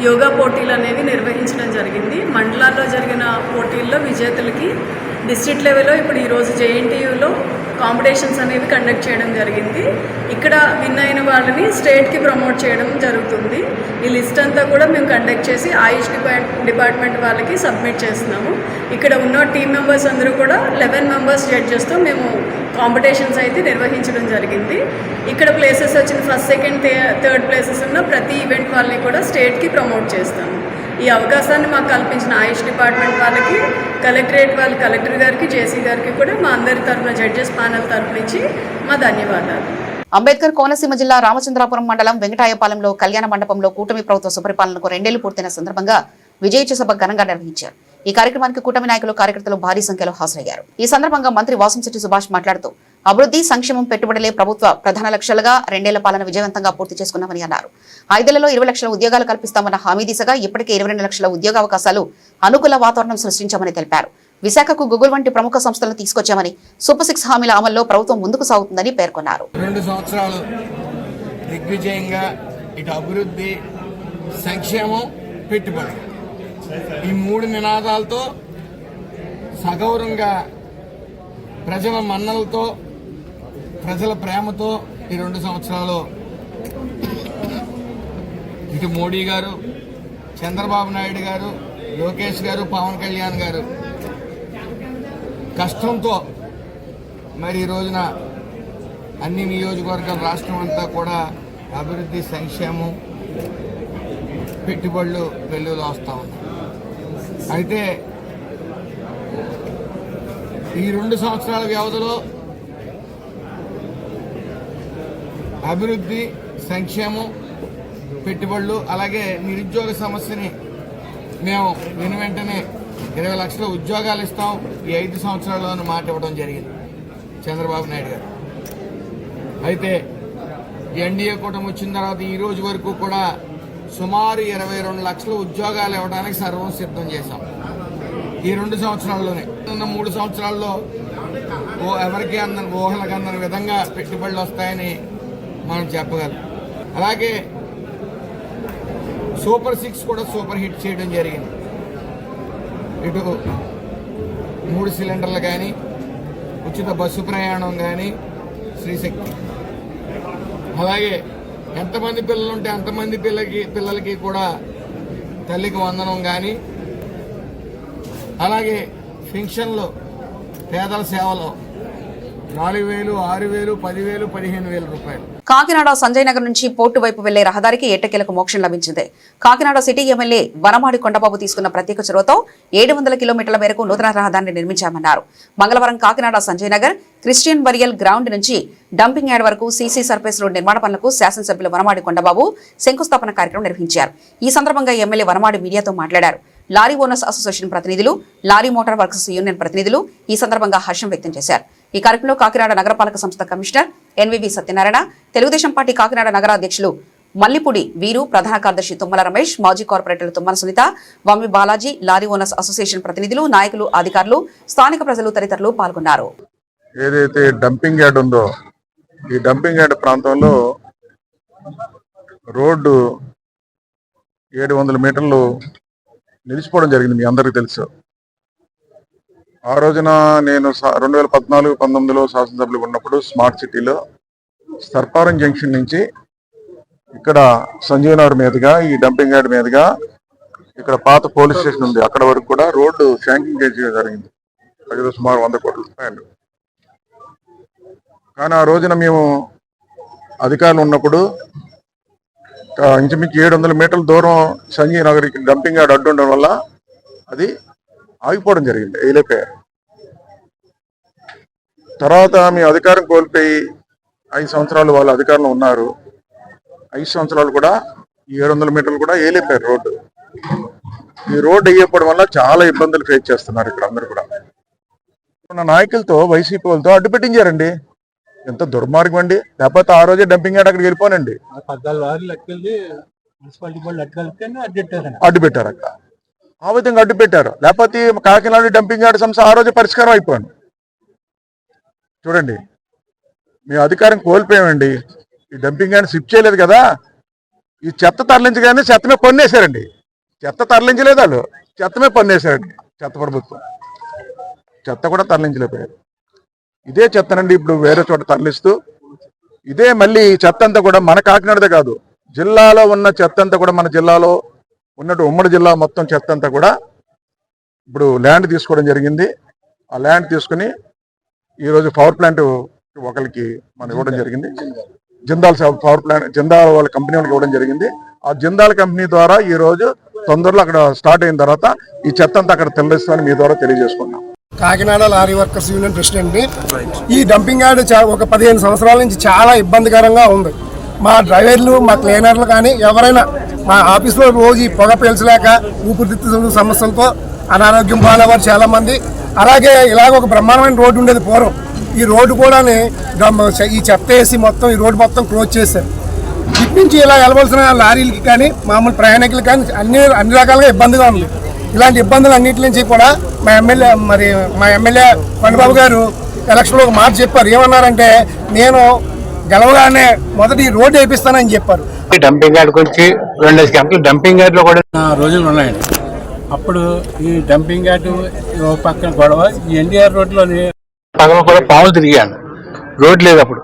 Speaker 6: యోగా పోటీలు అనేవి నిర్వహించడం జరిగింది. మండలాల్లో జరిగిన పోటీల్లో విజేతలకి డిస్ట్రిక్ట్ లెవెల్లో ఇప్పుడు ఈరోజు జేఎన్టీయూలో కాంపిటీషన్స్ అనేవి కండక్ట్ చేయడం జరిగింది. ఇక్కడ విన్ అయిన వాళ్ళని స్టేట్కి ప్రమోట్ చేయడం జరుగుతుంది. ఈ లిస్ట్ అంతా కూడా మేము కండక్ట్ చేసి ఆయుష్ డిపార్ట్మెంట్ వాళ్ళకి సబ్మిట్ చేస్తున్నాము. ఇక్కడ ఉన్న టీమ్ మెంబర్స్ అందరూ కూడా 11 మెంబర్స్ జడ్జెస్తో మేము కాంపిటీషన్స్ అయితే నిర్వహించడం జరిగింది. ఇక్కడ ప్లేసెస్ వచ్చిన ఫస్ట్, సెకండ్, థర్డ్ ప్లేసెస్ ఉన్న ప్రతి ఈవెంట్ వాళ్ళని కూడా స్టేట్కి ప్రమోట్ చేస్తాము. ఈ అవకాశాన్ని మాకు కల్పించిన ఆయుష్ డిపార్ట్మెంట్ వాళ్ళకి, కలెక్టరేట్ వాళ్ళ కలెక్టర్ గారికి, జేసీ గారికి కూడా మా అందరి తరఫున జడ్జెస్ ప్యానెల్ తరఫు నుంచి మా ధన్యవాదాలు.
Speaker 1: అంబేద్కర్ కోనసీమ జిల్లా రామచంద్రాపురం మండలం వెంకటాయపాలెంలో కళ్యాణ మండపంలో కూటమి ప్రభుత్వ సుపరిపాలనకు 2 ఏళ్లు పూర్తయిన సందర్భంగా విజయోత్సవ సభ ఘనంగా నిర్వహించారు. ఈ కార్యక్రమానికి కూటమి నాయకులు, కార్యకర్తలు భారీ సంఖ్యలో హాజరయ్యారు. ఈ సందర్భంగా మంత్రి వాసంశెట్టి సుభాష్ మాట్లాడుతూ అభివృద్ధి, సంక్షేమం, పెట్టుబడులే ప్రభుత్వ ప్రధాన లక్ష్యాలుగా 2 ఏళ్ల పాలన విజయవంతంగా పూర్తి చేసుకున్నామని అన్నారు. 5 ఏళ్లలో 20 లక్షల ఉద్యోగాలు కల్పిస్తామన్న హామీ దిశగా ఇప్పటికే 22 లక్షల ఉద్యోగావకాశాలు, అనుకూల వాతావరణం సృష్టించామని తెలిపారు. విశాఖకు గూగుల్ వంటి ప్రముఖ సంస్థలను తీసుకొచ్చామని, సూపర్ 6 హామీల అమల్లో ప్రభుత్వం ముందుకు సాగుతుందని పేర్కొన్నారు.
Speaker 7: 2 సంవత్సరాలు దిగ్విజయంగా ఇటు అభివృద్ధి, సంక్షేమం, పెట్టుబడి ఈ 3 నినాదాలతో సగౌరవంగా ప్రజల మన్నలతో, ప్రజల ప్రేమతో ఈ 2 సంవత్సరాలు ఇటు మోడీ గారు, చంద్రబాబు నాయుడు గారు, లోకేష్ గారు, పవన్ కళ్యాణ్ గారు కష్టంతో మరి ఈ రోజున అన్ని నియోజకవర్గాల రాష్ట్రం అంతా కూడా అభివృద్ధి, సంక్షేమం, పెట్టుబడులు వెల్లువలో వస్తూ ఉన్నాయి. అయితే ఈ 2 సంవత్సరాల వ్యవధిలో అభివృద్ధి, సంక్షేమం, పెట్టుబడులు, అలాగే నిరుద్యోగ సమస్యని మేము వెంటనే 20 లక్షల ఉద్యోగాలు ఇస్తాం ఈ 5 సంవత్సరాల్లోనూ మాట ఇవ్వడం జరిగింది చంద్రబాబు నాయుడు గారు. అయితే ఎన్డీఏ కూటమి వచ్చిన తర్వాత ఈ రోజు వరకు కూడా సుమారు 22 లక్షల ఉద్యోగాలు ఇవ్వడానికి సర్వం సిద్ధం చేశాం ఈ 2 సంవత్సరాల్లోనే. ఉన్న 3 సంవత్సరాల్లో ఎవరికి అందని, ఊహలకు అందని విధంగా పెట్టుబడులు వస్తాయని మనం చెప్పగలం. అలాగే సూపర్ 6 కూడా సూపర్ హిట్ చేయడం జరిగింది. ఇటు 3 సిలిండర్లు కానీ, ఉచిత బస్సు ప్రయాణం కానీ, శ్రీశక్తి, అలాగే ఎంతమంది పిల్లలు ఉంటే అంతమంది పిల్లలకి కూడా తల్లికి వందనం కానీ, అలాగే పెన్షన్లు, పేదల సేవలు 4,000, 6,000, 10,000, 15,000 రూపాయలు.
Speaker 1: కాకినాడ సంజయ్ నగర్ నుంచి పోర్టు వైపు వెళ్లే రహదారికి ఎట్టకేలకు మోక్షం లభించింది. కాకినాడ సిటీ ఎమ్మెల్యే వనమాడి కొండబాబు తీసుకున్న ప్రత్యేక చొరవతో 700 కిలోమీటర్ల మేరకు నూతన రహదారిని నిర్మించామన్నారు. మంగళవారం Kakinada Sanjay Nagar Christian burial ground నుంచి డంపింగ్ యార్డ్ వరకు సీసీ సర్ఫేస్ రోడ్ నిర్మాణ పనులకు శాసనసభ్యులు వనమాడి కొండబాబు శంకుస్థాపన కార్యక్రమం నిర్వహించారు. ఈ సందర్భంగా ఎమ్మెల్యే వనమాడి మీడియాతో మాట్లాడారు. లారీ ఓనర్స్ అసోసియేషన్ ప్రతినిధులు, లారీ మోటార్ వర్కర్స్ యూనియన్ ప్రతినిధులు ఈ సందర్భంగా హర్షం వ్యక్తం చేశారు. ఈ కార్యక్రమంలో కాకినాడ నగరపాలక సంస్థ కమిషనర్ ఎన్వీవి సత్యనారాయణ, తెలుగుదేశం పార్టీ కాకినాడ నగర అధ్యక్షులు మల్లిపూడి వీరు, ప్రధాన కార్యదర్శి తుమ్మల రమేష్, మాజీ కార్పొరేటర్లు Tummala Sunitha, Vammi Balaji, lorry owners association ప్రతినిధులు, నాయకులు, అధికారులు, స్థానిక ప్రజలు తదితరులు పాల్గొన్నారు.
Speaker 8: ఏదైతే డంపింగ్ యార్డ్ ఉందో ఈ డంపింగ్ యార్డ్ ప్రాంతంలో రోడ్డు 700 మీటర్లు నిలిచిపోవడం జరిగింది. మీ అందరికీ తెలుసు. ఆ రోజున నేను 2014-19లో శాసనసభ్యులు ఉన్నప్పుడు స్మార్ట్ సిటీలో సర్పారం జంక్షన్ నుంచి ఇక్కడ సంజీవ్ నగర్ మీదుగా ఈ డంపింగ్ యార్డ్ మీదుగా ఇక్కడ పాత పోలీస్ స్టేషన్ ఉంది, అక్కడ వరకు కూడా రోడ్డు శాంక్షన్ చేయడం జరిగింది. అది సుమారు 100 కోట్ల రూపాయలు. కానీ ఆ రోజున మేము అధికారులు ఉన్నప్పుడు ఇంచుమించు 700 మీటర్ల దూరం సంజయ్ నగర్కి డంపింగ్ యార్డ్ అడ్డు ఉండడం వల్ల అది ఆగిపోవడం జరిగింది, వేయలేకపోయారు. తర్వాత మీ అధికారం కోల్పోయి 5 సంవత్సరాలు వాళ్ళు అధికారంలో ఉన్నారు. 5 సంవత్సరాలు కూడా ఈ 700 మీటర్లు కూడా వేయలేపారు రోడ్డు. ఈ రోడ్డు వేయకపోవడం వల్ల చాలా ఇబ్బందులు ఫేస్ చేస్తున్నారు ఇక్కడ అందరూ కూడా. మన నాయకులతో వైసీపీ వాళ్ళతో అడ్డు పెట్టించారండి. ఎంత దుర్మార్గం అండి. లేకపోతే ఆ రోజే డంపింగ్ యార్డ్ అక్కడికి వెళ్ళిపోనండి, అడ్డు పెట్టారు అక్కడ. ఆ విధంగా అడ్డు పెట్టారు. లేకపోతే కాకినాడ డంపింగ్ యార్డ్ సమస్య ఆ రోజే పరిష్కారం అయిపోయాను. చూడండి, మీ అధికారం కోల్పోయామండి. ఈ డంపింగ్ యార్డ్ షిఫ్ట్ చేయలేదు కదా, ఈ చెత్త తరలించగానే చెత్తమే పన్నేశారండి. చెత్త తరలించలేదు వాళ్ళు, చెత్తమే పన్నేశారండి. చెత్త ప్రభుత్వం చెత్త కూడా తరలించలేకపోయారు. ఇదే చెత్తనండి ఇప్పుడు వేరే చోట తరలిస్తూ, ఇదే మళ్ళీ చెత్త అంతా కూడా మన కాకినాడదే కాదు, జిల్లాలో ఉన్న చెత్త అంతా కూడా, మన జిల్లాలో ఉన్నట్టు ఉమ్మడి జిల్లా మొత్తం చెత్త అంతా కూడా ఇప్పుడు ల్యాండ్ తీసుకోవడం జరిగింది. ఆ ల్యాండ్ తీసుకుని ఈరోజు పవర్ ప్లాంట్ ఒకరికి మనం ఇవ్వడం జరిగింది. జిందాల్ పవర్ ప్లాంట్, జిందాల్ వాళ్ళ కంపెనీ వాళ్ళకి ఇవ్వడం జరిగింది. ఆ జిందాల్ కంపెనీ ద్వారా ఈ రోజు తొందరలో అక్కడ స్టార్ట్ అయిన తర్వాత ఈ చెత్త అంతా అక్కడ తరలిస్తామని మీ ద్వారా తెలియజేసుకున్నాం.
Speaker 3: Kakinada lorry workers union president. ఈ డంపింగ్ యార్డ్ ఒక 15 సంవత్సరాల నుంచి చాలా ఇబ్బందికరంగా ఉంది. మా డ్రైవర్లు, మా క్లీనర్లు కానీ ఎవరైనా మా ఆఫీస్లో రోజు ఈ పొగ పీల్చలేక ఊపిరితిత్తుల సమస్యలతో అనారోగ్యం పాలవారు చాలా మంది. అలాగే ఇలాగ ఒక బ్రహ్మాండమైన రోడ్డు ఉండేది పూర్వం. ఈ రోడ్డు కూడా ఈ చెత్త వేసి మొత్తం ఈ రోడ్డు మొత్తం క్లోజ్ చేశారు. ఇటు నుంచి ఇలా వెళ్ళవలసిన లారీలకి కానీ మామూలు ప్రయాణికులకి కానీ అన్ని రకాలుగా ఇబ్బందిగా ఉంది. ఇలాంటి ఇబ్బందులు అన్నింటి నుంచి కూడా మా ఎమ్మెల్యే కొండబాబు గారు ఎలక్షన్లో ఒక మాట చెప్పారు. ఏమన్నారంటే, నేను గెలవగానే మొదటి రోడ్డు వేపిస్తానని చెప్పారు.
Speaker 9: డంపింగ్ యార్డ్ గురించి 2 గంటలు డంపింగ్ యార్డ్ లో కూడా రోజులు ఉన్నాయండి. అప్పుడు ఈ డంపింగ్ యార్డ్ పక్కన గొడవ, ఈ ఎన్టీఆర్ రోడ్లోని పక్కన కూడా పాములు తిరిగాను. రోడ్ లేదు. అప్పుడు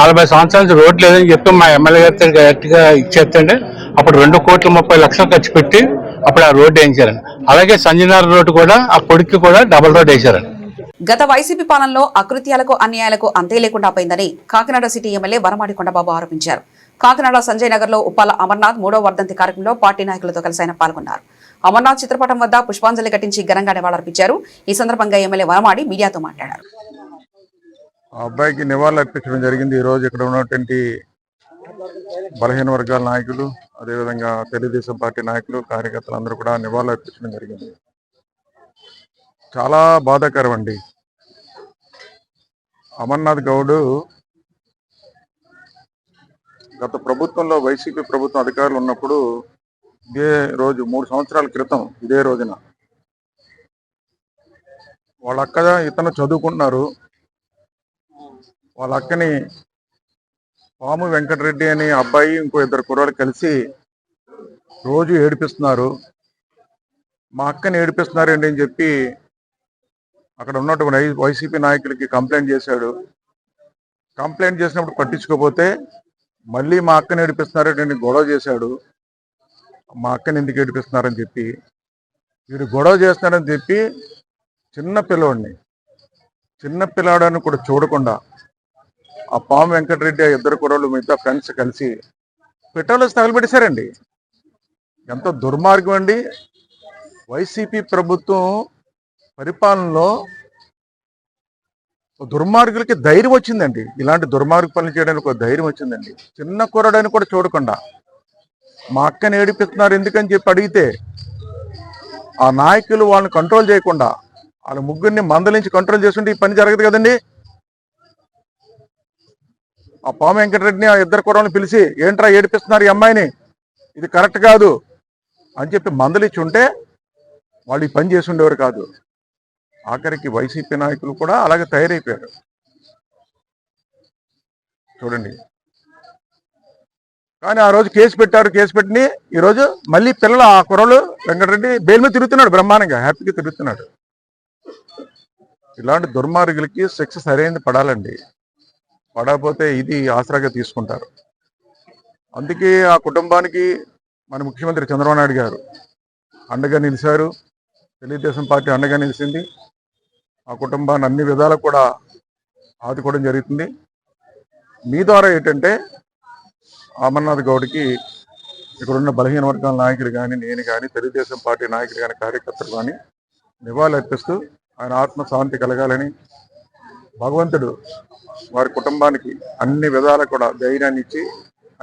Speaker 9: 40 సంవత్సరాల నుంచి రోడ్ లేదని చెప్పి మా ఎమ్మెల్యే గారితో గట్టిగా ఇచ్చేస్తే అప్పుడు 2,30,00,000 ఖర్చు పెట్టి అప్పుడు ఆ రోడ్డు వేయించారండి. అలాగే సంజయనగర్ రోడ్డు కూడా ఆ పొడికి కూడా డబుల్ రోడ్ వేశారండి.
Speaker 1: గత వైసీపీ పాలనలో అకృత్యాలకు అన్యాయాలకు అంతే లేకుండా పోయిందని కాకినాడ సిటీ ఎమ్మెల్యే వరమాడి కొండబాబు ఆరోపించారు. కాకినాడ సంజయ్ నగర్ లో ఉప్పాల అమర్నాథ్ 3వ వర్ధంతి కార్యక్రమంలో పార్టీ నాయకులతో కలిసి ఆయన పాల్గొన్నారు. అమర్నాథ్ చిత్రపటం వద్ద పుష్పాంజలి ఘటించి ఘనంగా నివాళులర్పించారు. ఈ సందర్భంగా ఎమ్మెల్యే వరమాడి మీడియాతో మాట్లాడారు.
Speaker 8: ఆ అబ్బాయికి నివాళులు అర్పించడం జరిగింది. ఈ రోజు ఇక్కడ ఉన్నటువంటి బలహీన వర్గాల నాయకులు, అదేవిధంగా తెలుగుదేశం పార్టీ నాయకులు, కార్యకర్తలు అందరూ కూడా నివాళులు అర్పించడం జరిగింది. చాలా బాధాకరం అండి. అమర్నాథ్ గౌడ్ గత ప్రభుత్వంలో, వైసీపీ ప్రభుత్వం అధికారులు ఉన్నప్పుడు ఇదే రోజు 3 సంవత్సరాల క్రితం ఇదే రోజున వాళ్ళ అక్క ఇతను చదువుకుంటున్నారు. వాళ్ళ అక్కని పాము వెంకటరెడ్డి అని అబ్బాయి, ఇంకో 2 కుర్రాళ్ళు కలిసి రోజు ఏడిపిస్తున్నారు. మా అక్కని ఏడిపిస్తున్నారు ఏంటి అని చెప్పి అక్కడ ఉన్నటువంటి వైసీపీ నాయకులకి కంప్లైంట్ చేశాడు. కంప్లైంట్ చేసినప్పుడు పట్టించుకోకపోతే మళ్ళీ మా అక్కని ఏడిపిస్తున్నారంటే గొడవ చేశాడు. మా అక్కని ఎందుకు ఏడిపిస్తున్నారని చెప్పి, వీడు గొడవ చేస్తున్నారని చెప్పి చిన్న పిల్లాడని కూడా చూడకుండా ఆ పాము వెంకటరెడ్డి, 2 కుర్రాళ్ళు, మిగతా ఫ్రెండ్స్ కలిసి పెట్రోల్ తగలబెట్టేశారండి. ఎంత దుర్మార్గం అండి. వైసీపీ ప్రభుత్వం పరిపాలనలో దుర్మార్గులకి ధైర్యం వచ్చిందండి. ఇలాంటి దుర్మార్గ పనులు చేయడానికి ఒక ధైర్యం వచ్చిందండి. చిన్న కుర్రాడని కూడా చూడకుండా మా అక్కని ఏడిపిస్తున్నారు ఎందుకని చెప్పి అడిగితే ఆ నాయకులు వాళ్ళని కంట్రోల్ చేయకుండా వాళ్ళ ముగ్గురిని మందలించి కంట్రోల్ చేస్తుంటే ఈ పని జరగదు కదండి. ఆ పాము వెంకటరెడ్డిని ఆ 2 కుర్రాళ్ళని పిలిచి, ఏంట్రా ఏడిపిస్తున్నారు ఈ అమ్మాయిని, ఇది కరెక్ట్ కాదు అని చెప్పి మందలిచ్చి ఉంటే వాళ్ళు ఈ పని చేసి ఉండేవారు కాదు. ఆఖరికి వైసీపీ నాయకులు కూడా అలాగే తయారైపోయారు. చూడండి. కానీ ఆ రోజు కేసు పెట్టారు. కేసు పెట్టి ఈరోజు మళ్ళీ పిల్లలు, ఆ కుర్రలు వెంకటరెడ్డి బెయిల్ మీద తిరుగుతున్నాడు, బ్రహ్మాండంగా హ్యాపీగా తిరుగుతున్నాడు. ఇలాంటి దుర్మార్గులకి శిక్ష సరైనది పడాలండి. పడకపోతే ఇది ఆసరాగా తీసుకుంటారు. అందుకే ఆ కుటుంబానికి మన ముఖ్యమంత్రి చంద్రబాబు నాయుడు గారు అండగా నిలిచారు. తెలుగుదేశం పార్టీ అండగా నిలిచింది. ఆ కుటుంబాన్ని అన్ని విధాలకు కూడా ఆదుకోవడం జరుగుతుంది. మీ ద్వారా ఏంటంటే అమర్నాథ్ గౌడ్కి ఇక్కడున్న బలహీన వర్గాల నాయకులు కానీ, నేను కానీ, తెలుగుదేశం పార్టీ నాయకులు కానీ, కార్యకర్తలు కానీ నివాళులు అర్పిస్తూ ఆయన ఆత్మశాంతి కలగాలని, భగవంతుడు వారి కుటుంబానికి అన్ని విధాలకు కూడా ధైర్యాన్ని ఇచ్చి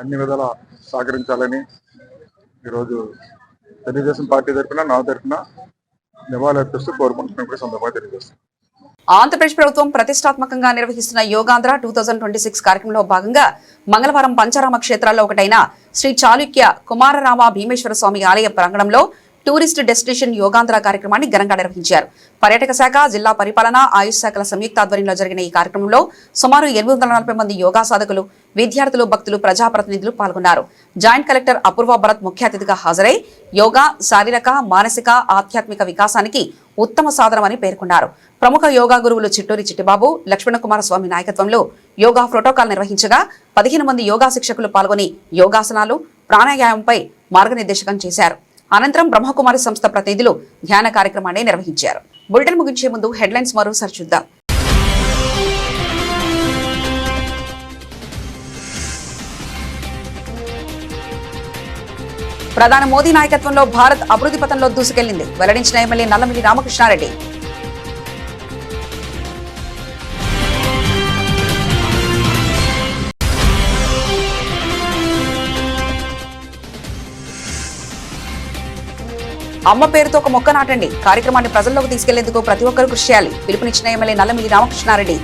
Speaker 8: అన్ని విధాల సహకరించాలని ఈరోజు తెలుగుదేశం పార్టీ తరఫున నా తరఫున నివాళులు అర్పిస్తూ కోరుకుంటున్నప్పుడు సందర్భంగా తెలియజేస్తాను.
Speaker 1: ఆంధ్రప్రదేశ్ ప్రభుత్వం ప్రతిష్టాత్మకంగా నిర్వహిస్తున్న యోగాంధ్ర 2026 కార్యక్రమంలో భాగంగా మంగళవారం పంచారామ క్షేత్రాల్లో ఒకటైన శ్రీ చాళుక్య కుమారరామ భీమేశ్వర స్వామి ఆలయ ప్రాంగణంలో టూరిస్ట్ డెస్టినేషన్ యోగాంధ్ర కార్యక్రమాన్ని ఘనంగా నిర్వహించారు. పర్యాటక శాఖ, జిల్లా పరిపాలన, ఆయుష్ శాఖల సంయుక్త ఆధ్వర్యంలో జరిగిన ఈ కార్యక్రమంలో సుమారు 840 మంది యోగా సాధకులు, విద్యార్థులు, భక్తులు, ప్రజాప్రతినిధులు పాల్గొన్నారు. జాయింట్ కలెక్టర్ అపూర్వ భరత్ ముఖ్య అతిథిగా హాజరై యోగా శారీరక, మానసిక, ఆధ్యాత్మిక వికాసానికి ఉత్తమ సాధనమని పేర్కొన్నారు. ప్రముఖ యోగా గురువులు చిట్టూరి చిట్టిబాబు, లక్ష్మణకుమార స్వామి నాయకత్వంలో యోగా ప్రోటోకాల్ నిర్వహించగా 15 మంది యోగా శిక్షకులు పాల్గొని యోగాసనాలు, ప్రాణాయామంపై మార్గనిర్దేశకం చేశారు. అనంతరం బ్రహ్మకుమారి సంస్థ ప్రతినిధులు ధ్యాన కార్యక్రమాన్ని నిర్వహించారు. బులెటిన్ ముగించే ముందు హెడ్లైన్స్ మరోసారి చూద్దాం. ప్రధాని మోదీ నాయకత్వంలో భారత్ అభివృద్ధి పథంలో దూసుకెళ్లింది, వెల్లడించిన ఎమ్మెల్యే నల్లమిల్లి రామకృష్ణారెడ్డి. అమ్మ పేరుతో ఒక మొక్క నాటండి, కార్యక్రమాన్ని ప్రజల్లోకి తీసుకెళ్లేందుకు ప్రతి ఒక్కరూ కృషి చేయాలి, పిలుపునిచ్చిన ఎమ్మెల్యే నల్లమిల్లి రామకృష్ణారెడ్డి.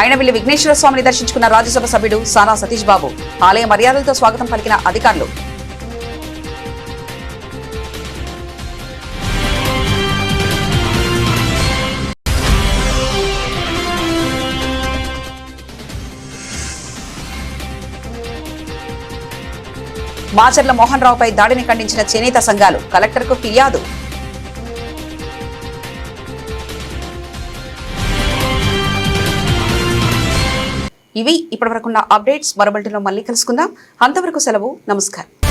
Speaker 1: ఆయనవిల్లి విఘ్నేశ్వర స్వామిని దర్శించుకున్న రాజ్యసభ సభ్యుడు సానా సతీష్ బాబు. ఆలయ మర్యాదలతో స్వాగతం పలికిన అధికారులు. మాచర్ల మోహన్ రావుపై దాడిని ఖండించిన చేనేత సంఘాలు, కలెక్టర్కు ఫిర్యాదు. ఇవి ఇప్పటివరకున్న అప్డేట్స్. మరో బులెటిన్లో మళ్ళీ కలుసుకుందాం. అంతవరకు సెలవు. నమస్కారం.